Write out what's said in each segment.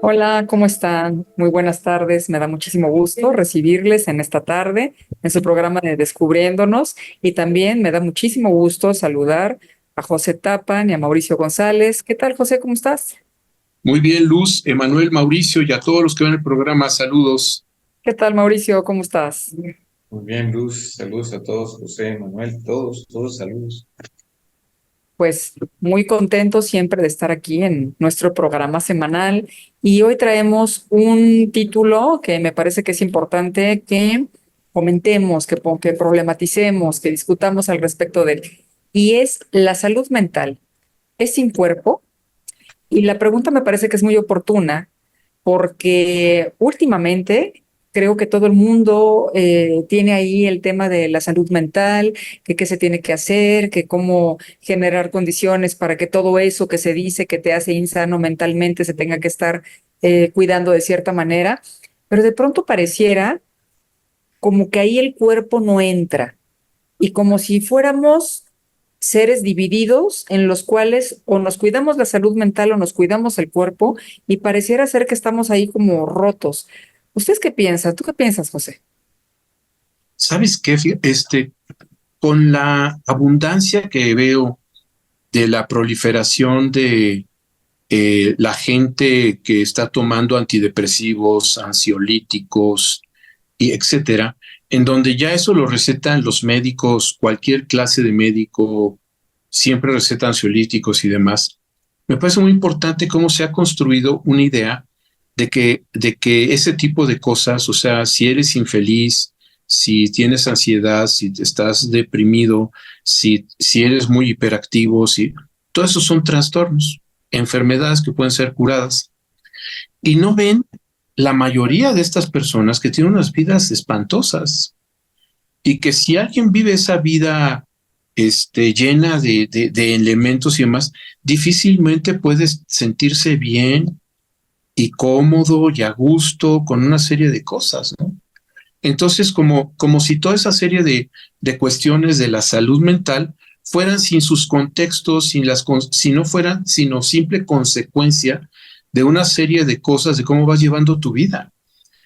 Hola, ¿cómo están? Muy buenas tardes. Me da muchísimo gusto recibirles en esta tarde en su programa de Descubriéndonos y también me da muchísimo gusto saludar a José Tapan y a Mauricio González. ¿Qué tal, José? ¿Cómo estás? Muy bien, Luz, Emanuel, Mauricio y a todos los que ven el programa, saludos. ¿Qué tal, Mauricio? ¿Cómo estás? Muy bien, Luz, saludos a todos, José, Manuel, todos saludos. Pues muy contento siempre de estar aquí en nuestro programa semanal y hoy traemos un título que me parece que es importante que comentemos, que problematicemos, que discutamos al respecto de él. Y es la salud mental. ¿Es sin cuerpo? Y la pregunta me parece que es muy oportuna porque últimamente creo que todo el mundo tiene ahí el tema de la salud mental, que qué se tiene que hacer, que cómo generar condiciones para que todo eso que se dice que te hace insano mentalmente se tenga que estar cuidando de cierta manera. Pero de pronto pareciera como que ahí el cuerpo no entra y como si fuéramos seres divididos en los cuales o nos cuidamos la salud mental o nos cuidamos el cuerpo y pareciera ser que estamos ahí como rotos. ¿Ustedes qué piensan? ¿Tú qué piensas, José? ¿Sabes qué? Con la abundancia que veo de la proliferación de la gente que está tomando antidepresivos, ansiolíticos y etcétera, en donde ya eso lo recetan los médicos, cualquier clase de médico siempre receta ansiolíticos y demás. Me parece muy importante cómo se ha construido una idea de que ese tipo de cosas, o sea, si eres infeliz, si tienes ansiedad, si estás deprimido, si eres muy hiperactivo, si, todos esos son trastornos, enfermedades que pueden ser curadas. Y no ven la mayoría de estas personas que tienen unas vidas espantosas y que si alguien vive esa vida llena de elementos y demás, difícilmente puedes sentirse bien y cómodo y a gusto con una serie de cosas, ¿no? Entonces, como si toda esa serie de cuestiones de la salud mental fueran sin sus contextos, si no fueran, sino simple consecuencia de una serie de cosas de cómo vas llevando tu vida.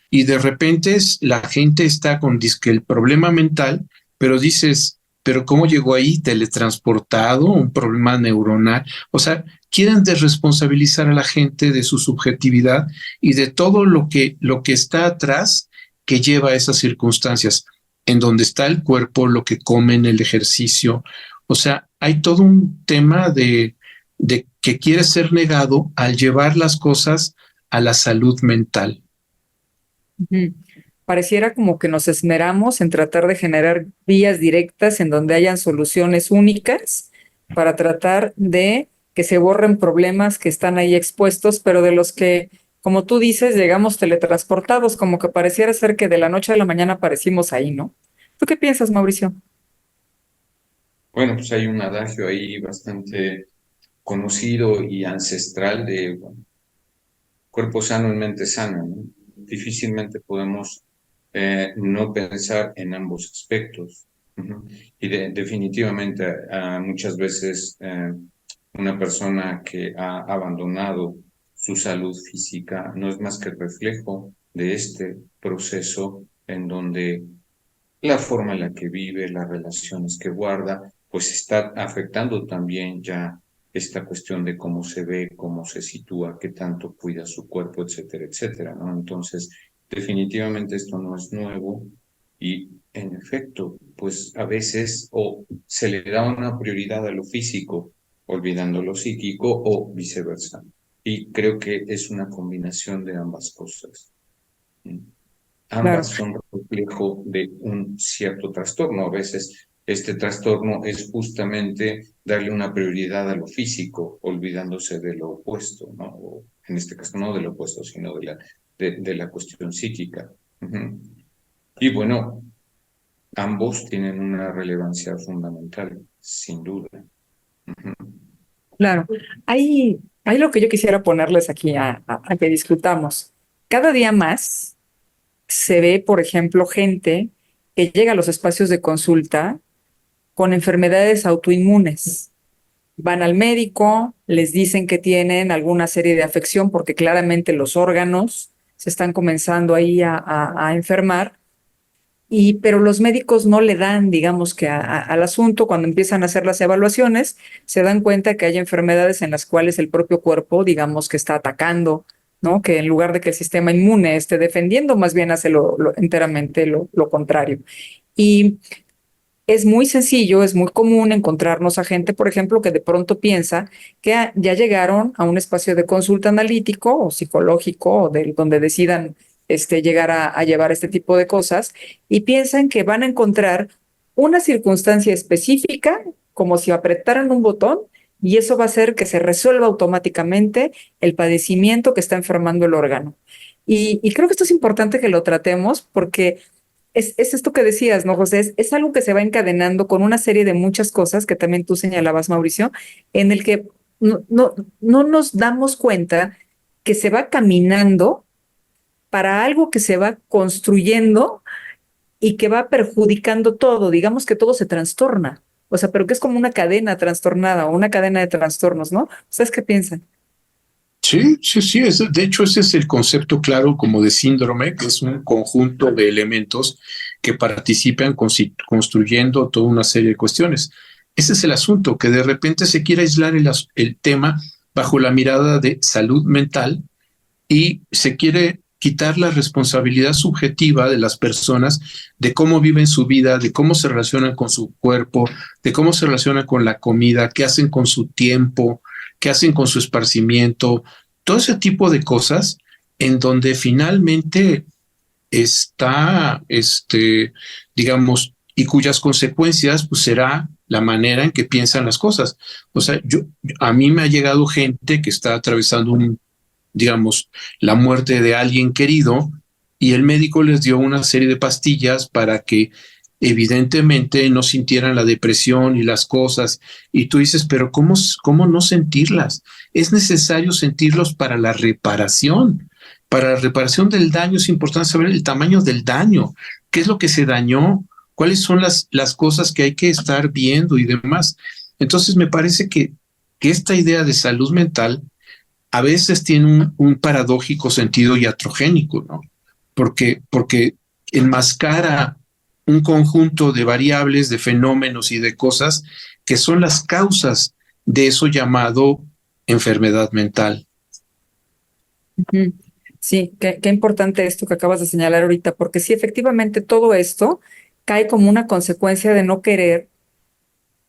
Y de repente la gente está con disque el problema mental, pero dices, pero ¿cómo llegó ahí? Teletransportado, un problema neuronal. O sea, quieren desresponsabilizar a la gente de su subjetividad y de todo lo que está atrás que lleva a esas circunstancias, en donde está el cuerpo, lo que comen, el ejercicio. O sea, hay todo un tema de que quiere ser negado al llevar las cosas a la salud mental. Ujú. Pareciera como que nos esmeramos en tratar de generar vías directas en donde hayan soluciones únicas para tratar de que se borren problemas que están ahí expuestos, pero de los que, como tú dices, llegamos teletransportados, como que pareciera ser que de la noche a la mañana aparecimos ahí, ¿no? ¿Tú qué piensas, Mauricio? Bueno, pues hay un adagio ahí bastante conocido y ancestral de bueno, cuerpo sano en mente sana, ¿no? Difícilmente podemos no pensar en ambos aspectos. Ujú. Y definitivamente muchas veces una persona que ha abandonado su salud física no es más que el reflejo de este proceso en donde la forma en la que vive, las relaciones que guarda, pues está afectando también ya esta cuestión de cómo se ve, cómo se sitúa, qué tanto cuida su cuerpo, etcétera, etcétera, ¿no? Entonces, definitivamente esto no es nuevo y en efecto, pues a veces o se le da una prioridad a lo físico, olvidando lo psíquico o viceversa. Y creo que es una combinación de ambas cosas. Claro. Ambas son reflejo de un cierto trastorno. A veces este trastorno es justamente darle una prioridad a lo físico, olvidándose de lo opuesto, ¿no? O en este caso no de lo opuesto, sino de la cuestión psíquica. Ujú. Y bueno, ambos tienen una relevancia fundamental, sin duda. Ujú. Claro, hay lo que yo quisiera ponerles aquí a que discutamos. Cada día más se ve, por ejemplo, gente que llega a los espacios de consulta con enfermedades autoinmunes. van al médico, les dicen que tienen alguna serie de afección porque claramente los órganos se están comenzando ahí a enfermar. Pero los médicos no le dan, digamos que al asunto, cuando empiezan a hacer las evaluaciones, se dan cuenta que hay enfermedades en las cuales el propio cuerpo, digamos que está atacando, ¿no? Que en lugar de que el sistema inmune esté defendiendo, más bien hace enteramente lo contrario. Y es muy sencillo, es muy común encontrarnos a gente, por ejemplo, que de pronto piensa que ya llegaron a un espacio de consulta analítico o psicológico o donde decidan llegar a llevar este tipo de cosas y piensan que van a encontrar una circunstancia específica, como si apretaran un botón, y eso va a hacer que se resuelva automáticamente el padecimiento que está enfermando el órgano. Y creo que esto es importante que lo tratemos porque es esto que decías, ¿no, José? Es algo que se va encadenando con una serie de muchas cosas que también tú señalabas, Mauricio, en el que no nos damos cuenta que se va caminando para algo que se va construyendo y que va perjudicando todo. Digamos que todo se trastorna. O sea, pero que es como una cadena trastornada o una cadena de trastornos, ¿no? ¿Ustedes qué piensan? Sí, sí, sí. De hecho, ese es el concepto claro como de síndrome, que es un conjunto de elementos que participan construyendo toda una serie de cuestiones. Ese es el asunto, que de repente se quiere aislar el tema bajo la mirada de salud mental y se quiere quitar la responsabilidad subjetiva de las personas de cómo viven su vida, de cómo se relacionan con su cuerpo, de cómo se relacionan con la comida, qué hacen con su tiempo, qué hacen con su esparcimiento, todo ese tipo de cosas en donde finalmente está, digamos, y cuyas consecuencias pues será la manera en que piensan las cosas. O sea, a mí me ha llegado gente que está atravesando digamos, la muerte de alguien querido y el médico les dio una serie de pastillas para que evidentemente no sintieran la depresión y las cosas. Y tú dices, pero ¿cómo no sentirlas? Es necesario sentirlos para la reparación del daño. Es importante saber el tamaño del daño, qué es lo que se dañó, cuáles son las cosas que hay que estar viendo y demás. Entonces me parece que esta idea de salud mental a veces tiene un paradójico sentido iatrogénico, ¿no? Porque enmascara un conjunto de variables, de fenómenos y de cosas que son las causas de eso llamado enfermedad mental. Ujú. Sí, qué importante esto que acabas de señalar ahorita, porque sí, efectivamente todo esto cae como una consecuencia de no querer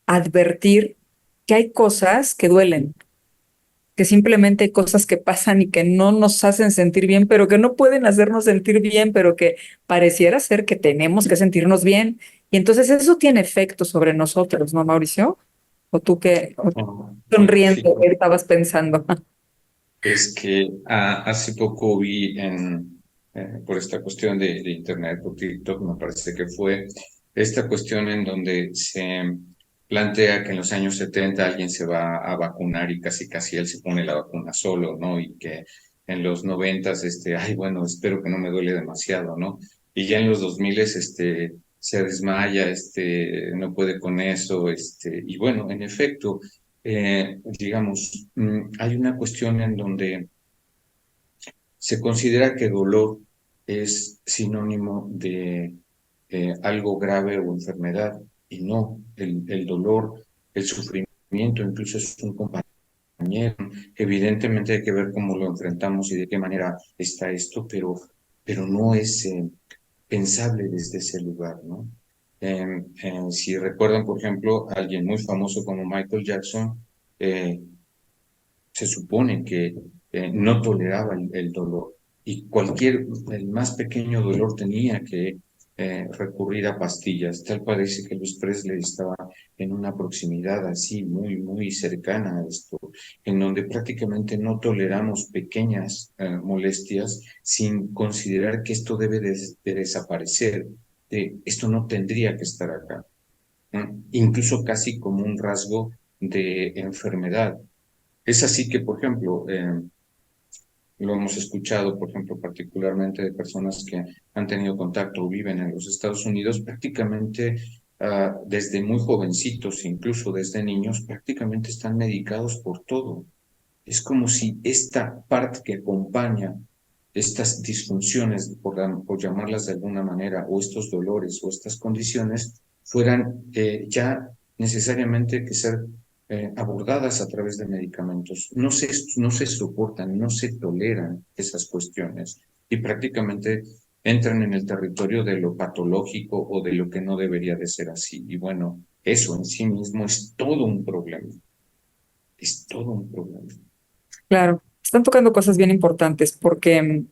advertir que hay cosas que duelen, que simplemente hay cosas que pasan y que no nos hacen sentir bien, pero que no pueden hacernos sentir bien, pero que pareciera ser que tenemos que sentirnos bien. Y entonces eso tiene efecto sobre nosotros, ¿no, Mauricio? ¿O tú qué? Sí, Sonriendo, ¿qué estabas pensando? es que hace poco vi por esta cuestión de Internet, por TikTok, me parece que fue esta cuestión en donde se plantea que en los años 70 alguien se va a vacunar y casi casi él se pone la vacuna solo, ¿no? Y que en los 90, ay, bueno, espero que no me duele demasiado, ¿no? Y ya en los 2000, se desmaya, no puede con eso, y bueno, en efecto, digamos, hay una cuestión en donde se considera que dolor es sinónimo de algo grave o enfermedad, y no, el dolor, el sufrimiento, incluso es un compañero. Evidentemente hay que ver cómo lo enfrentamos y de qué manera está esto, pero no es pensable desde ese lugar, ¿no? Si recuerdan, por ejemplo, a alguien muy famoso como Michael Jackson, eh, se supone que no toleraba el dolor y el más pequeño dolor tenía que recurrir a pastillas. Tal parece que Luis Presley estaba en una proximidad así muy, muy cercana a esto, en donde prácticamente no toleramos pequeñas molestias sin considerar que esto debe de desaparecer. Esto no tendría que estar acá, ¿no? Incluso casi como un rasgo de enfermedad. Es así que, por ejemplo, lo hemos escuchado, por ejemplo, particularmente de personas que han tenido contacto o viven en los Estados Unidos, prácticamente desde muy jovencitos, incluso desde niños, prácticamente están medicados por todo. Es como si esta parte que acompaña estas disfunciones, por llamarlas de alguna manera, o estos dolores o estas condiciones, fueran ya necesariamente que ser abordadas a través de medicamentos. No se soportan, no se toleran esas cuestiones y prácticamente entran en el territorio de lo patológico o de lo que no debería de ser así. Y bueno, eso en sí mismo es todo un problema. Es todo un problema. Claro, están tocando cosas bien importantes porque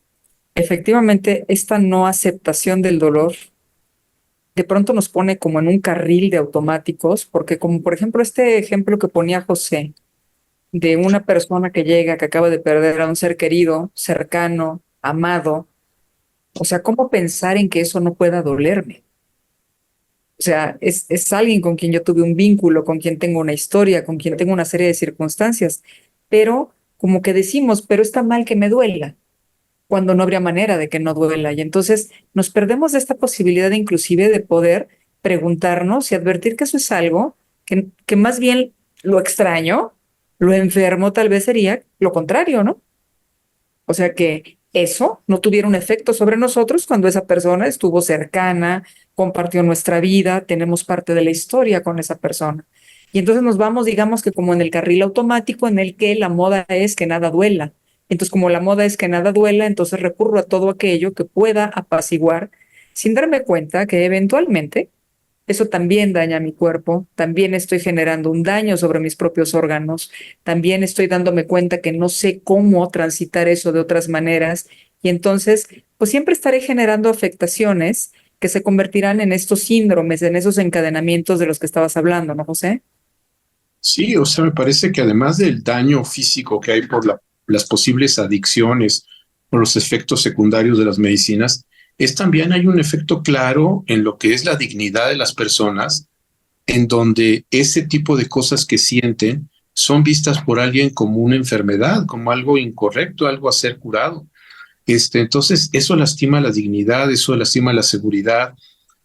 efectivamente esta no aceptación del dolor de pronto nos pone como en un carril de automáticos, porque como por ejemplo este ejemplo que ponía José, de una persona que llega, que acaba de perder a un ser querido, cercano, amado, o sea, ¿cómo pensar en que eso no pueda dolerme? O sea, es alguien con quien yo tuve un vínculo, con quien tengo una historia, con quien tengo una serie de circunstancias, pero como que decimos, pero está mal que me duela, cuando no habría manera de que no duela. Y entonces nos perdemos de esta posibilidad inclusive de poder preguntarnos y advertir que eso es algo que más bien lo extraño, lo enfermo tal vez sería lo contrario, ¿no? O sea, que eso no tuviera un efecto sobre nosotros cuando esa persona estuvo cercana, compartió nuestra vida, tenemos parte de la historia con esa persona. Y entonces nos vamos, digamos que como en el carril automático en el que la moda es que nada duela. Entonces, como la moda es que nada duela, entonces recurro a todo aquello que pueda apaciguar sin darme cuenta que eventualmente eso también daña mi cuerpo, también estoy generando un daño sobre mis propios órganos, también estoy dándome cuenta que no sé cómo transitar eso de otras maneras y entonces pues siempre estaré generando afectaciones que se convertirán en estos síndromes, en esos encadenamientos de los que estabas hablando, ¿no, José? Sí, o sea, me parece que además del daño físico que hay por las posibles adicciones o los efectos secundarios de las medicinas, es también hay un efecto claro en lo que es la dignidad de las personas, en donde ese tipo de cosas que sienten son vistas por alguien como una enfermedad, como algo incorrecto, algo a ser curado. Entonces, eso lastima la dignidad, eso lastima la seguridad,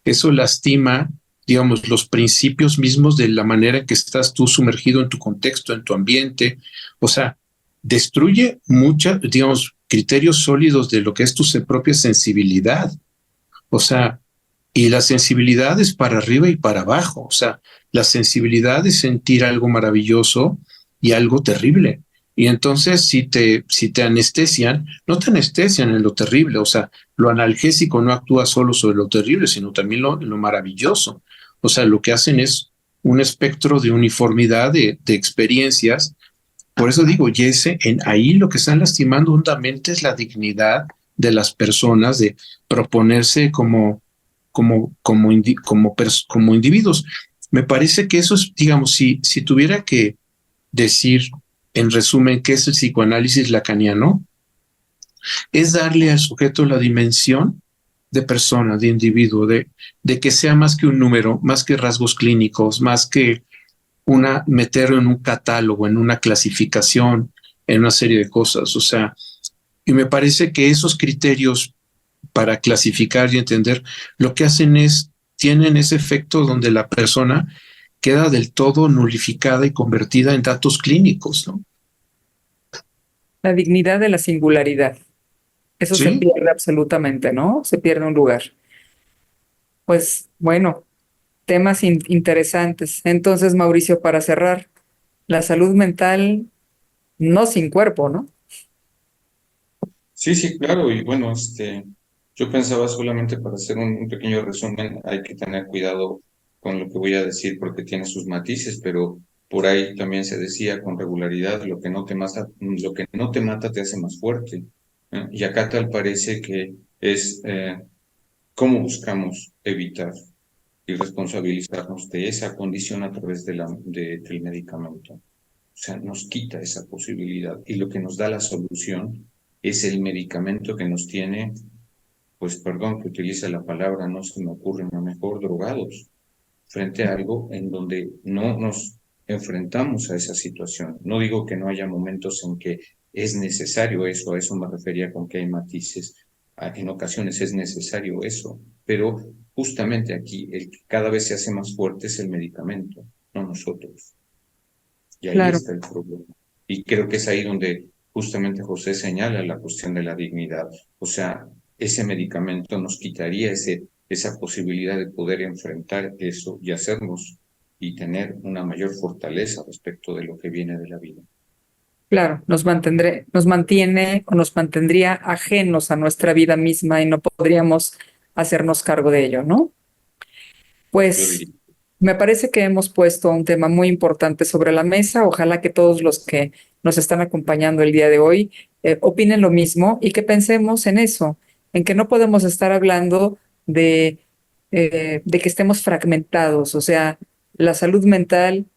eso lastima, digamos, los principios mismos de la manera en que estás tú sumergido en tu contexto, en tu ambiente. O sea, destruye muchos, digamos, criterios sólidos de lo que es tu propia sensibilidad. O sea, y la sensibilidad es para arriba y para abajo. O sea, la sensibilidad es sentir algo maravilloso y algo terrible. Y entonces, si te anestesian, no te anestesian en lo terrible. O sea, lo analgésico no actúa solo sobre lo terrible, sino también lo maravilloso. O sea, lo que hacen es un espectro de uniformidad de experiencias. Por eso digo, Jesse, ahí lo que están lastimando hondamente es la dignidad de las personas de proponerse como individuos. Me parece que eso es, digamos, si tuviera que decir en resumen qué es el psicoanálisis lacaniano, es darle al sujeto la dimensión de persona, de individuo, de que sea más que un número, más que rasgos clínicos, más que meterlo en un catálogo, en una clasificación, en una serie de cosas. O sea, y me parece que esos criterios para clasificar y entender, lo que hacen es, tienen ese efecto donde la persona queda del todo nulificada y convertida en datos clínicos, ¿no? La dignidad de la singularidad. Eso se Sí, pierde absolutamente, ¿no? Se pierde un lugar. Pues bueno, temas interesantes. Entonces, Mauricio, para cerrar, la salud mental no sin cuerpo, ¿no? Sí, sí, claro, y bueno, yo pensaba solamente para hacer un pequeño resumen, hay que tener cuidado con lo que voy a decir porque tiene sus matices, pero por ahí también se decía con regularidad, lo que no te mata te hace más fuerte. Y acá tal parece que es cómo buscamos evitar y responsabilizarnos de esa condición a través del medicamento. O sea, nos quita esa posibilidad y lo que nos da la solución es el medicamento que nos tiene, pues perdón que utilice la palabra, no se me ocurre una mejor, drogados, frente a algo en donde no nos enfrentamos a esa situación. No digo que no haya momentos en que es necesario eso, a eso me refería con que hay matices. En ocasiones es necesario eso, pero justamente aquí el que cada vez se hace más fuerte es el medicamento, no nosotros. Y ahí Claro, está el problema. Y creo que es ahí donde justamente José señala la cuestión de la dignidad. O sea, ese medicamento nos quitaría esa posibilidad de poder enfrentar eso y hacernos y tener una mayor fortaleza respecto de lo que viene de la vida. claro, nos mantiene o nos mantendría ajenos a nuestra vida misma y no podríamos hacernos cargo de ello, ¿no? Yo Pues diría, me parece que hemos puesto un tema muy importante sobre la mesa. Ojalá que todos los que nos están acompañando el día de hoy opinen lo mismo y que pensemos en eso, en que no podemos estar hablando de que estemos fragmentados, o sea, la salud mental,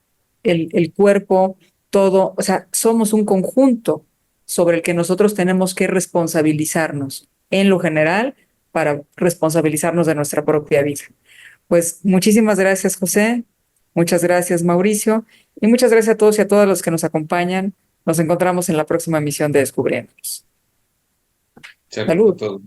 el cuerpo, todo, o sea, somos un conjunto sobre el que nosotros tenemos que responsabilizarnos en lo general para responsabilizarnos de nuestra propia vida. Pues muchísimas gracias, José. Muchas gracias, Mauricio. Y muchas gracias a todos y a todas los que nos acompañan. Nos encontramos en la próxima emisión de Descubriéndonos. Salud a Salud. todos.